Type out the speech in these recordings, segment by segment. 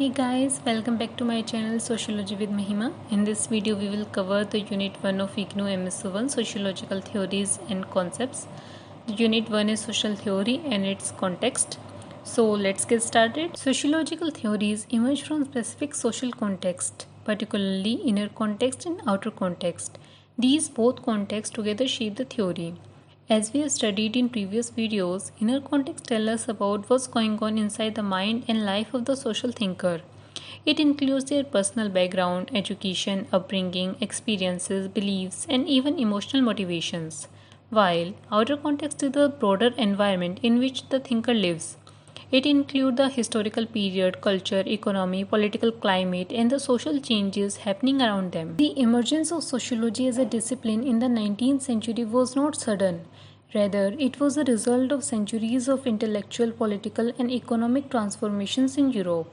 Hey guys, welcome back to my channel Sociology with Mahima. In this video, we will cover the Unit 1 of IGNOU MSO-001 Sociological Theories and Concepts. The Unit 1 is Social Theory and its context. So let's get started. Sociological theories emerge from specific social context, particularly inner context and outer context. These both contexts together shape the theory. As we have studied in previous videos, inner context tells us about what's going on inside the mind and life of the social thinker. It includes their personal background, education, upbringing, experiences, beliefs, and even emotional motivations. While outer context is the broader environment in which the thinker lives. It includes the historical period, culture, economy, political climate, and the social changes happening around them. The emergence of sociology as a discipline in the 19th century was not sudden. Rather, it was a result of centuries of intellectual, political, and economic transformations in Europe.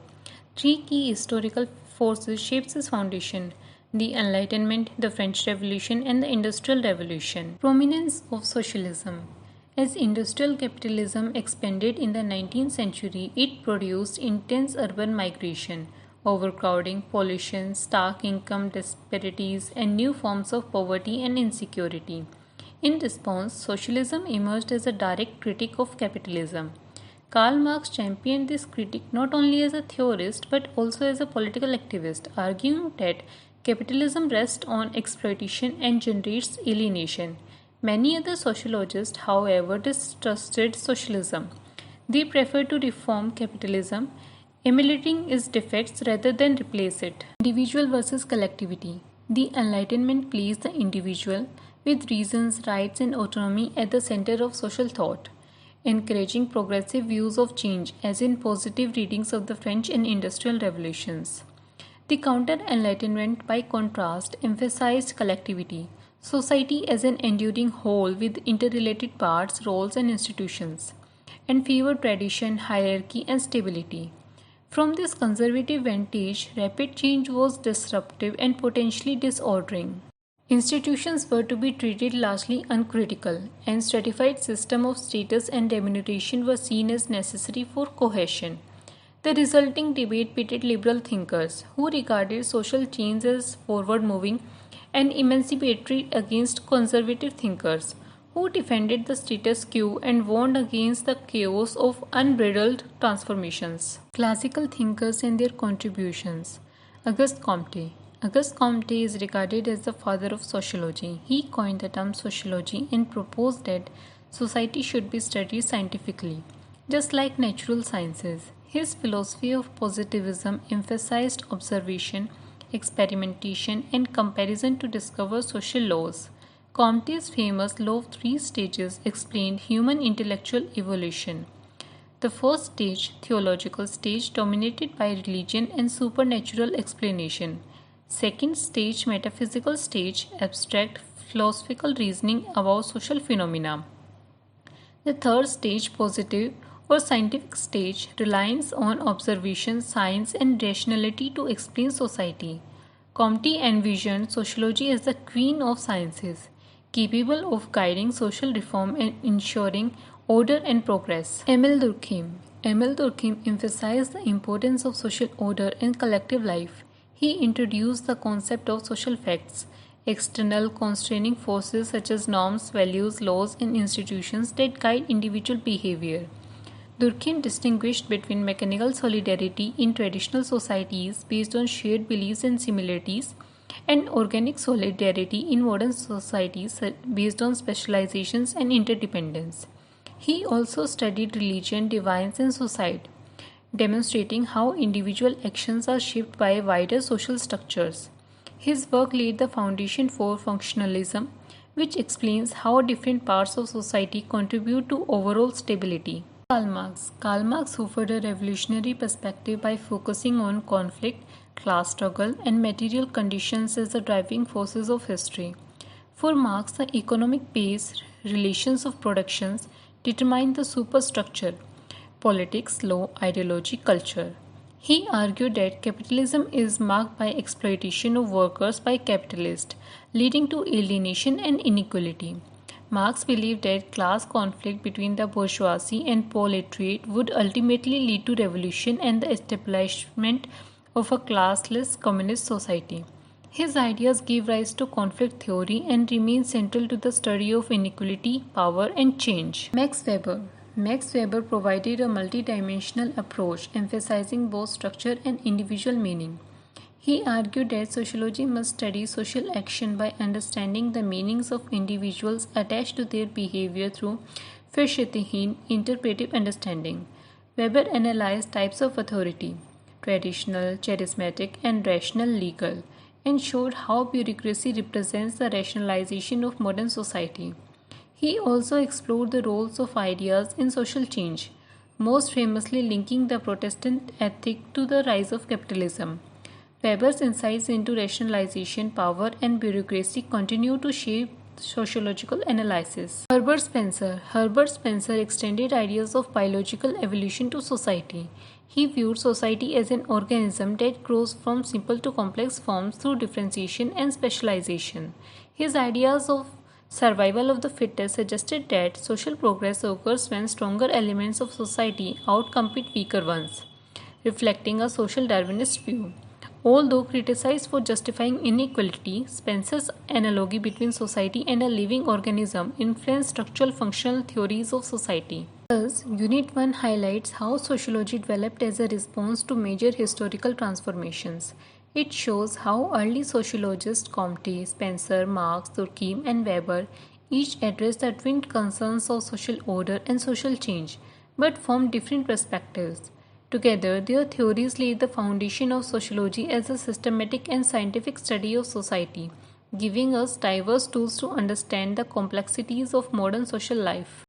Three key historical forces shaped its foundation: the Enlightenment, the French Revolution, and the Industrial Revolution. Prominence of socialism. As industrial capitalism expanded in the 19th century, it produced intense urban migration, overcrowding, pollution, stark income disparities, and new forms of poverty and insecurity. In response, socialism emerged as a direct critic of capitalism. Karl Marx championed this critique not only as a theorist but also as a political activist, arguing that capitalism rests on exploitation and generates alienation. Many other sociologists, however, distrusted socialism. They preferred to reform capitalism, emulating its defects rather than replace it. Individual versus collectivity. The Enlightenment placed the individual, with reasons, rights, and autonomy at the center of social thought, encouraging progressive views of change, as in positive readings of the French and Industrial Revolutions. The Counter-Enlightenment, by contrast, emphasized collectivity, society as an enduring whole with interrelated parts, roles, and institutions, and favored tradition, hierarchy, and stability. From this conservative vantage, rapid change was disruptive and potentially disordering. Institutions were to be treated largely uncritical, and stratified system of status and remuneration were seen as necessary for cohesion. The resulting debate pitted liberal thinkers, who regarded social change as forward-moving and emancipatory, against conservative thinkers, who defended the status quo and warned against the chaos of unbridled transformations. Classical thinkers and their contributions. Auguste Comte. Auguste Comte is regarded as the father of sociology. He coined the term sociology and proposed that society should be studied scientifically, just like natural sciences. His philosophy of positivism emphasized observation, experimentation, and comparison to discover social laws. Comte's famous law of three stages explained human intellectual evolution. The first stage, theological stage, dominated by religion and supernatural explanation. Second stage, metaphysical stage, abstract philosophical reasoning about social phenomena. The third stage, positive or scientific stage, reliance on observation, science, and rationality to explain society. Comte envisioned sociology as the queen of sciences, capable of guiding social reform and ensuring order and progress. Emile Durkheim. Emile Durkheim emphasized the importance of social order in collective life. He introduced the concept of social facts, external constraining forces such as norms, values, laws, and institutions that guide individual behavior. Durkheim distinguished between mechanical solidarity in traditional societies based on shared beliefs and similarities, and organic solidarity in modern societies based on specializations and interdependence. He also studied religion, divines, and society, demonstrating how individual actions are shaped by wider social structures. His work laid the foundation for functionalism, which explains how different parts of society contribute to overall stability. Karl Marx. Karl Marx offered a revolutionary perspective by focusing on conflict, class struggle, and material conditions as the driving forces of history. For Marx, the economic base relations of productions determine the superstructure: politics, law, ideology, culture. He argued that capitalism is marked by exploitation of workers by capitalists, leading to alienation and inequality. Marx believed that class conflict between the bourgeoisie and proletariat would ultimately lead to revolution and the establishment of a classless communist society. His ideas gave rise to conflict theory and remain central to the study of inequality, power, and change. Max Weber provided a multidimensional approach emphasizing both structure and individual meaning. He argued that sociology must study social action by understanding the meanings of individuals attached to their behavior through Verschiedene interpretive understanding. Weber analyzed types of authority, traditional, charismatic, and rational legal, and showed how bureaucracy represents the rationalization of modern society. He also explored the roles of ideas in social change, most famously linking the Protestant ethic to the rise of capitalism. Weber's insights into rationalization, power, and bureaucracy continue to shape sociological analysis. Herbert Spencer extended ideas of biological evolution to society. He viewed society as an organism that grows from simple to complex forms through differentiation and specialization. His ideas of survival of the fittest suggested that social progress occurs when stronger elements of society outcompete weaker ones, reflecting a social Darwinist view. Although criticized for justifying inequality, Spencer's analogy between society and a living organism influenced structural functional theories of society. Thus, Unit 1 highlights how sociology developed as a response to major historical transformations. It shows how early sociologists Comte, Spencer, Marx, Durkheim, and Weber each addressed the twin concerns of social order and social change, but from different perspectives. Together, their theories laid the foundation of sociology as a systematic and scientific study of society, giving us diverse tools to understand the complexities of modern social life.